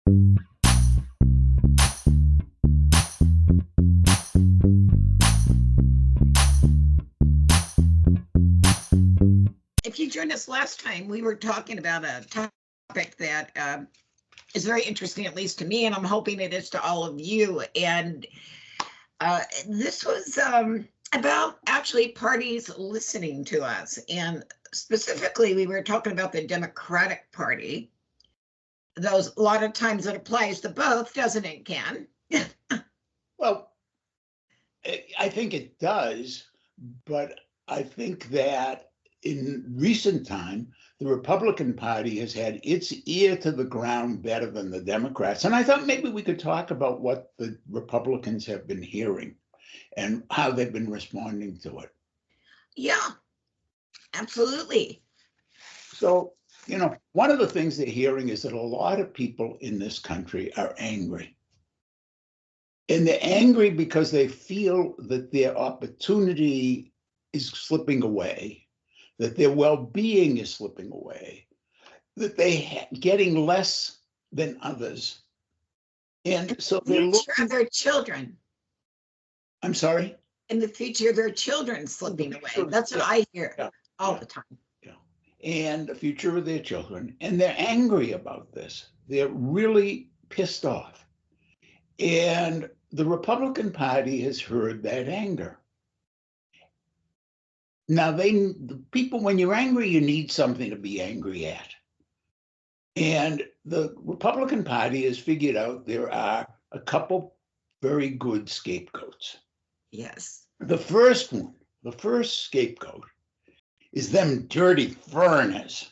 If you joined us last time, we were talking about a topic that is very interesting, at least to me, and I'm hoping it is to all of you. And this was about actually parties listening to us. And specifically, we were talking about the Democratic Party. Those, a lot of times it applies to both, doesn't it, Ken? Well, I think it does, but I think that in recent time, the Republican Party has had its ear to the ground better than the Democrats. And I thought maybe we could talk about what the Republicans have been hearing and how they've been responding to it. Yeah, absolutely. So, one of the things they're hearing is that a lot of people in this country are angry. And they're angry because they feel that their opportunity is slipping away, that their well-being is slipping away, that they're getting less than others. And so they're looking at their children. I'm sorry? In the future, their children slipping away. That's what I hear all the time. Yeah. And the future of their children. And they're angry about this. They're really pissed off. And the Republican Party has heard that anger. Now, the people, when you're angry, you need something to be angry at. And the Republican Party has figured out there are a couple very good scapegoats. Yes. The first scapegoat is them dirty foreigners.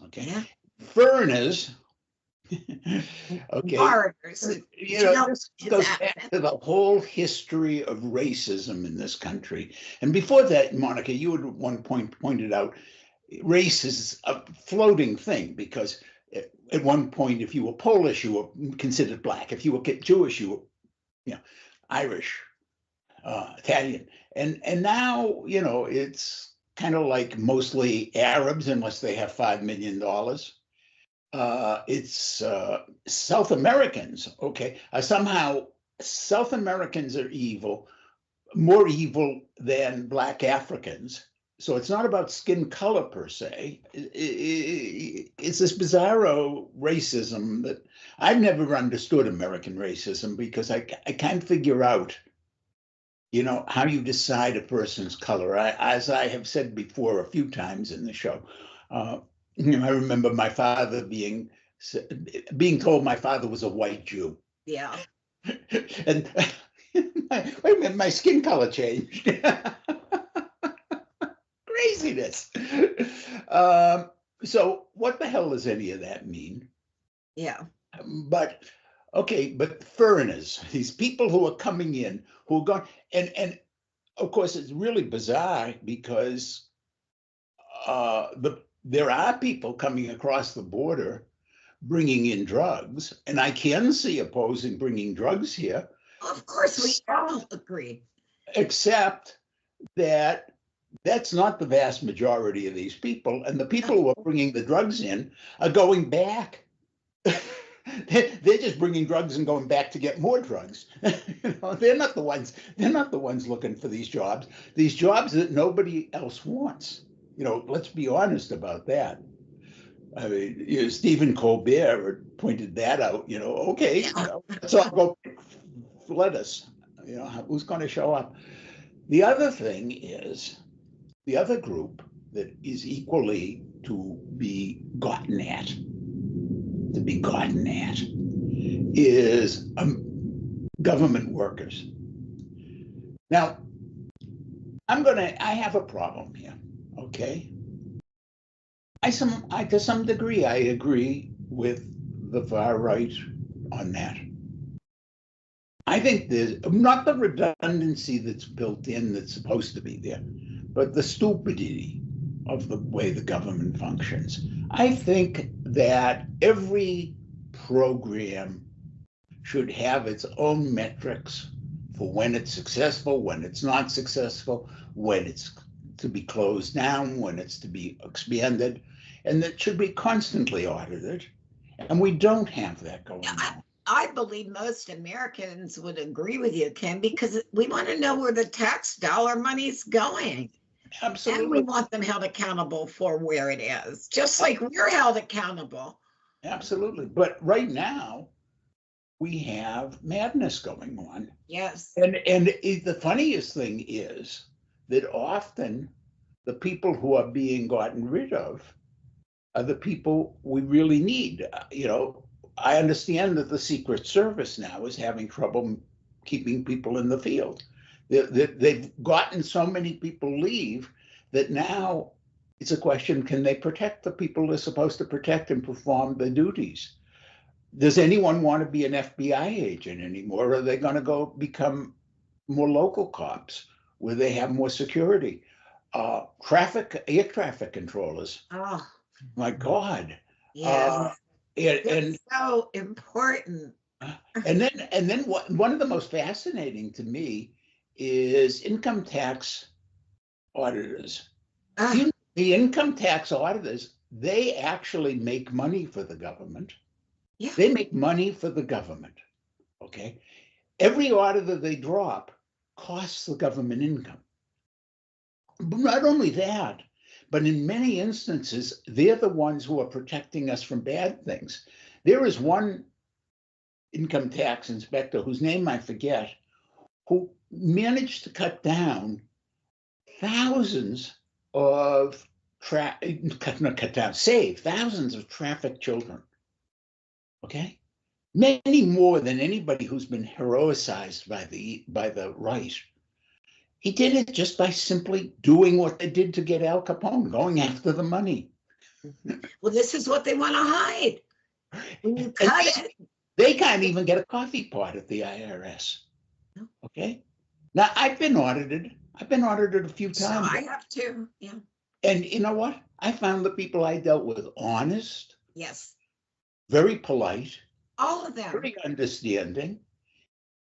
Okay. Yeah. Foreigners. Okay. Foreigners. This goes back to the whole history of racism in this country. And before that, Monica, you had at one point pointed out race is a floating thing because at one point, if you were Polish, you were considered black. If you were Jewish, you were, Irish, Italian. And now, it's kind of like mostly Arabs, unless they have $5 million. It's South Americans, okay? Somehow South Americans are evil, more evil than Black Africans. So it's not about skin color per se. It's this bizarro racism that I've never understood American racism because I can't figure out, how you decide a person's color. As I have said before a few times in the show, I remember my father being told my father was a white Jew. Yeah. And wait a minute, my skin color changed. Craziness. So what the hell does any of that mean? Yeah. But foreigners, these people who are coming in, who are going, and of course it's really bizarre because there are people coming across the border bringing in drugs, and I can see opposing bringing drugs here. Of course, we all agree. Except that that's not the vast majority of these people, and the people who are bringing the drugs in are going back. They're just bringing drugs and going back to get more drugs. They're not the ones looking for these jobs that nobody else wants. Let's be honest about that. I mean, Stephen Colbert pointed that out. Okay, so I'll go let us. Who's going to show up? The other thing is, the other group that is equally to be gotten at, is government workers. Now, I have a problem here, okay? To some degree, I agree with the far right on that. I think there's not the redundancy that's built in that's supposed to be there, but the stupidity of the way the government functions. I think that every program should have its own metrics for when it's successful, when it's not successful, when it's to be closed down, when it's to be expanded, and that should be constantly audited. And we don't have that going I, on. I believe most Americans would agree with you, Ken, because we want to know where the tax dollar money's going. And we Absolutely. want them held accountable for where it is, just like we're held accountable. Absolutely. But right now, we have madness going on. Yes. And the funniest thing is that often the people who are being gotten rid of are the people we really need. I understand that the Secret Service now is having trouble keeping people in the field. They've gotten so many people leave that now it's a question, can they protect the people they're supposed to protect and perform the duties? Does anyone want to be an FBI agent anymore? Or are they going to go become more local cops where they have more security? Air traffic controllers. Oh, My God. yes. And so important. and then one of the most fascinating to me is income tax auditors. The income tax auditors, they actually make money for the government. Yeah. They make money for the government. Okay. Every auditor they drop costs the government income. But not only that, but in many instances, they're the ones who are protecting us from bad things. There is one income tax inspector whose name I forget, who managed to cut down thousands of save thousands of trafficked children. Okay, many more than anybody who's been heroicized by the right. He did it just by simply doing what they did to get Al Capone, going after the money. Well, this is what they want to hide. When you cut it, they can't even get a coffee pot at the IRS. Okay. Now I've been audited. I've been audited a few so times. I have to. Yeah. And you know what? I found the people I dealt with honest, Yes. very polite, all of them, very understanding,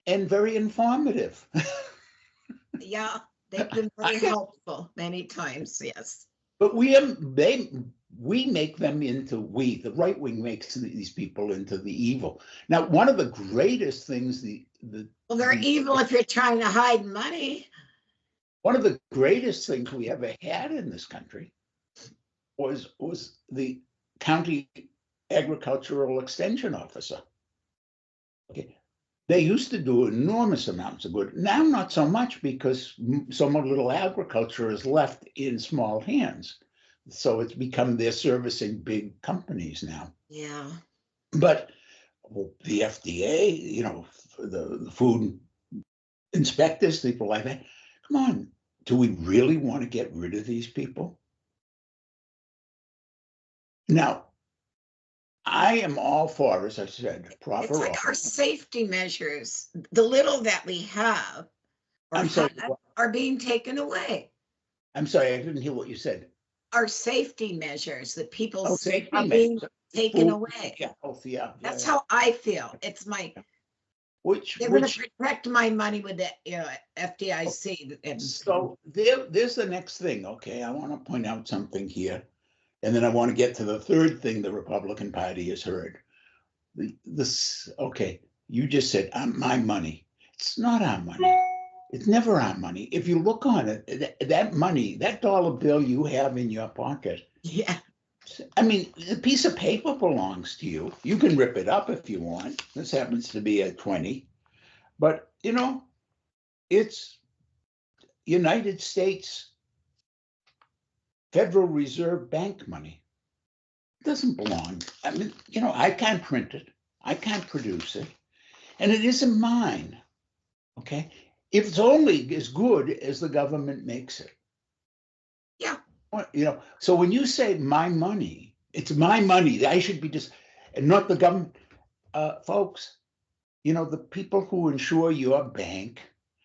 and very informative. Yeah, they've been very helpful many times. Yes. But we make them into, the right wing makes these people into the evil. Now, one of the greatest things well, they're evil if you're trying to hide money. One of the greatest things we ever had in this country was the county agricultural extension officer. Okay. They used to do enormous amounts of good. Now, not so much, because so much little agriculture is left in small hands. So it's become they're servicing big companies now. Yeah. But the FDA, the food inspectors, people like that, come on, do we really want to get rid of these people? Now, I am all for, as I said, proper. It's like our safety measures, the little that we have, are being taken away. I'm sorry, I didn't hear what you said. Our safety measures that people are being taken away. Yeah. That's how I feel. It's my. They're going to protect my money with the FDIC. And so there's the next thing. Okay, I want to point out something here, and then I want to get to the third thing the Republican Party has heard. Okay, you just said my money. It's not our money. It's never our money. If you look on it, that money, that dollar bill you have in your pocket. Yeah. I mean, the piece of paper belongs to you. You can rip it up if you want. This happens to be a 20. But, it's United States Federal Reserve Bank money. It doesn't belong. I mean, I can't print it. I can't produce it. And it isn't mine. Okay? If it's only as good as the government makes it. Yeah. So when you say my money, it's my money. I should be and not the government. Folks, the people who insure your bank,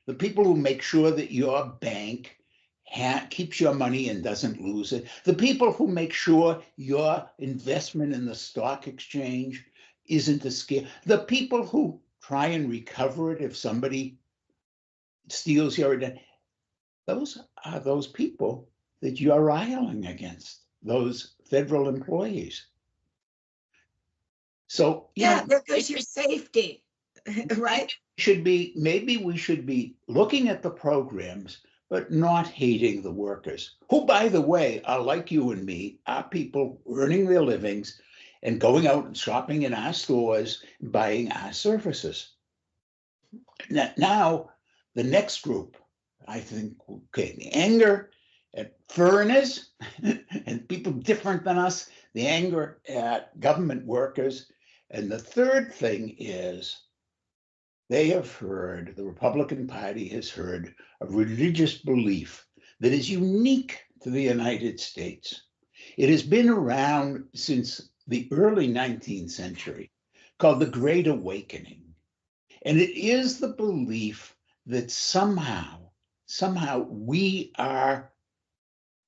the people who make sure that your bank keeps your money and doesn't lose it, the people who make sure your investment in the stock exchange isn't a scam, the people who try and recover it if somebody steals your identity, those are those people that you're riling against, those federal employees. So, Yeah, there goes your safety, right? maybe we should be looking at the programs, but not hating the workers, who, by the way, are like you and me, are people earning their livings and going out and shopping in our stores, buying our services. Now, the next group, I think, okay, the anger at foreigners and people different than us, the anger at government workers. And the third thing is they have heard, the Republican Party has heard, a religious belief that is unique to the United States. It has been around since the early 19th century, called the Great Awakening. And it is the belief that somehow we are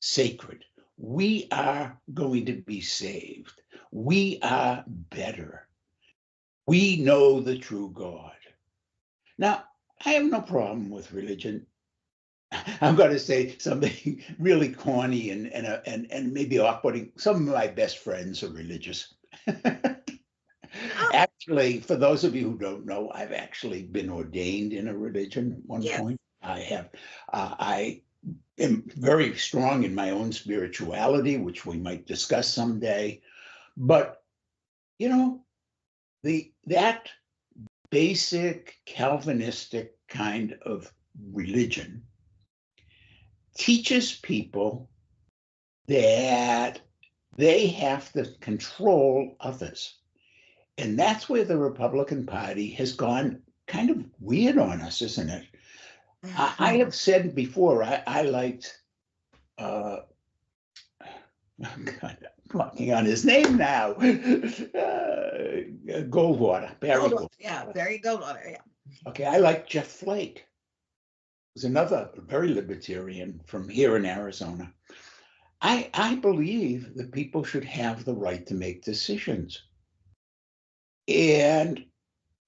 sacred. We are going to be saved. We are better. We know the true God. Now, I have no problem with religion. I'm going to say something really corny and maybe off-putting. Some of my best friends are religious. Actually, for those of you who don't know, I've actually been ordained in a religion at one point. I have. I am very strong in my own spirituality, which we might discuss someday. But you know, that basic Calvinistic kind of religion teaches people that they have to control others. And that's where the Republican Party has gone kind of weird on us, isn't it? I have said before, I liked, God, I'm blanking on his name now, Goldwater, Barry Goldwater. Yeah, Barry Goldwater, yeah. Okay, I like Jeff Flake. Who's another very libertarian from here in Arizona. I believe that people should have the right to make decisions. And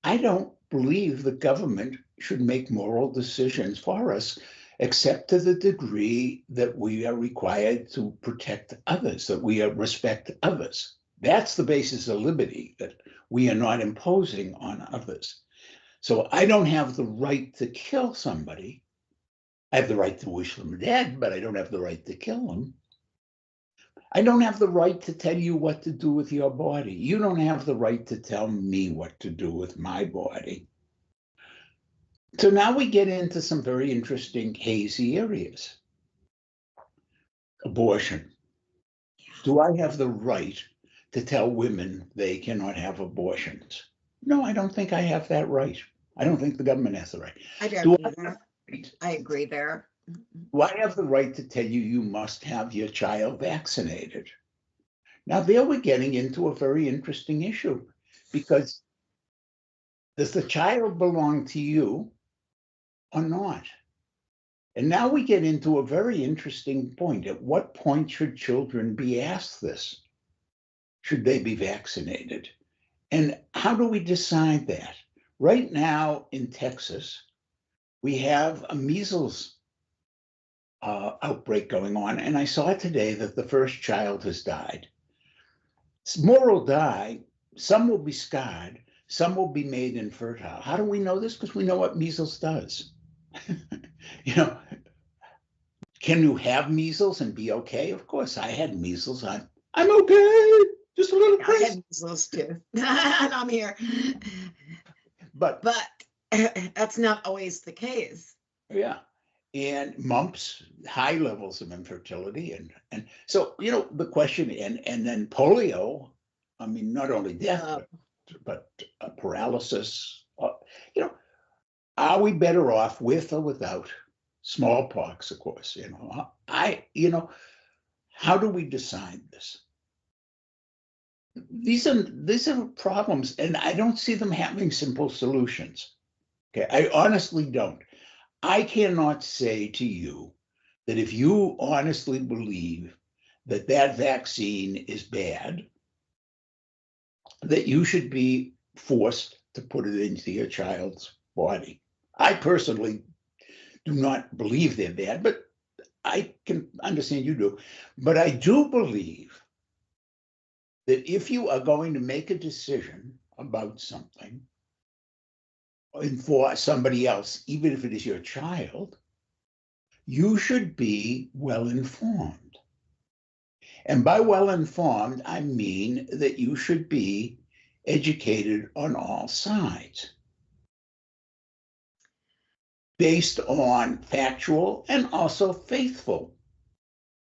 I don't believe the government should make moral decisions for us, except to the degree that we are required to protect others, that we respect others. That's the basis of liberty, that we are not imposing on others. So I don't have the right to kill somebody. I have the right to wish them dead, but I don't have the right to kill them. I don't have the right to tell you what to do with your body. You don't have the right to tell me what to do with my body. So now we get into some very interesting hazy areas. Abortion. Do I have the right to tell women they cannot have abortions? No, I don't think I have that right. I don't think the government has the right. I don't either. I agree there. Do I have the right to tell you you must have your child vaccinated? Now, there we're getting into a very interesting issue, because does the child belong to you or not? And now we get into a very interesting point. At what point should children be asked this? Should they be vaccinated? And how do we decide that? Right now in Texas, we have a measles outbreak going on. And I saw today that the first child has died. More will die, some will be scarred, some will be made infertile. How do we know this? Because we know what measles does. You know, can you have measles and be okay? Of course, I had measles. I'm okay, just a little crazy. I had measles too, and I'm here. But that's not always the case. Yeah. And mumps, high levels of infertility. And so, you know, the question, and then polio, I mean, not only death, but paralysis, you know, are we better off with or without smallpox, of course, you know, how do we decide this? These are problems, and I don't see them having simple solutions. Okay, I honestly don't. I cannot say to you that if you honestly believe that that vaccine is bad, that you should be forced to put it into your child's body. I personally do not believe they're bad, but I can understand you do. But I do believe that if you are going to make a decision about something and for somebody else, even if it is your child, you should be well informed. And by well informed, I mean that you should be educated on all sides, based on factual and also faithful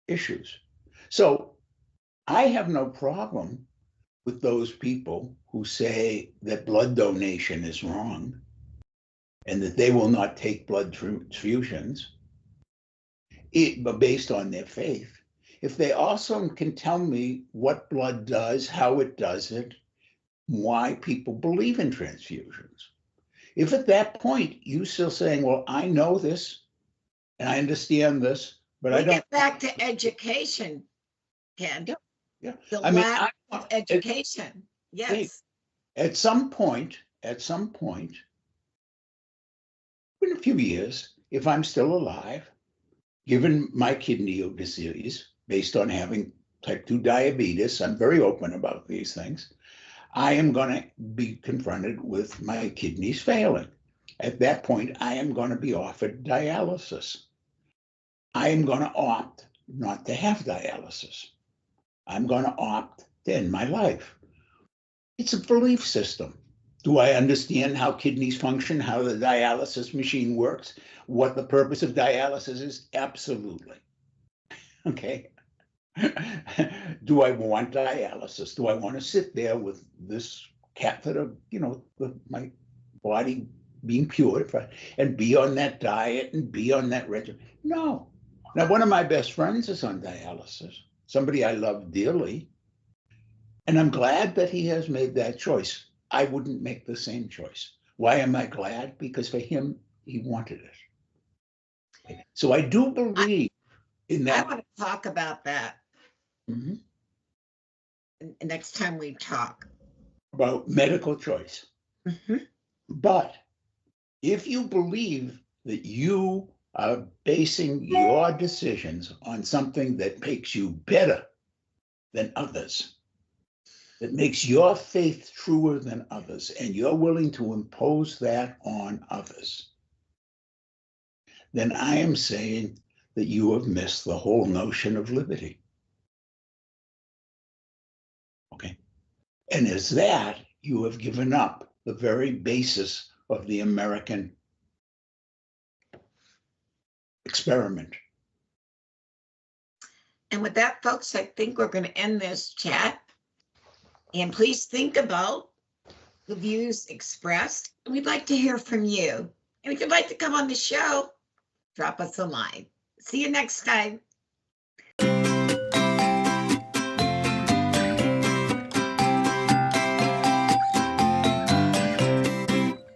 issues. So I have no problem with those people who say that blood donation is wrong and that they will not take blood transfusions based on their faith. If they also can tell me what blood does, how it does it, why people believe in transfusions. If at that point you still saying, well, I know this and I understand this, but I don't. Get back to education, Ken. Yeah, yeah. The I mean, lack of education. Yes. At some point, in a few years, if I'm still alive, given my kidney disease, based on having type 2 diabetes, I'm very open about these things, I am going to be confronted with my kidneys failing. At that point, I am going to be offered dialysis. I am going to opt not to have dialysis. I'm going to opt to end my life. It's a belief system. Do I understand how kidneys function, how the dialysis machine works, what the purpose of dialysis is? Absolutely. Okay. Do I want dialysis? Do I want to sit there with this catheter, my body being purified and be on that diet and be on that regimen? No. Now, one of my best friends is on dialysis, somebody I love dearly, and I'm glad that he has made that choice. I wouldn't make the same choice. Why am I glad? Because for him, he wanted it. So I do believe in that. I want to talk about that. Mm-hmm. Next time we talk about medical choice. Mm-hmm. But if you believe that you are basing your decisions on something that makes you better than others, that makes your faith truer than others, and you're willing to impose that on others, then I am saying that you have missed the whole notion of liberty. Okay. And as that, you have given up the very basis of the American experiment. And with that, folks, I think we're going to end this chat. And please think about the views expressed. We'd like to hear from you. And if you'd like to come on the show, drop us a line. See you next time.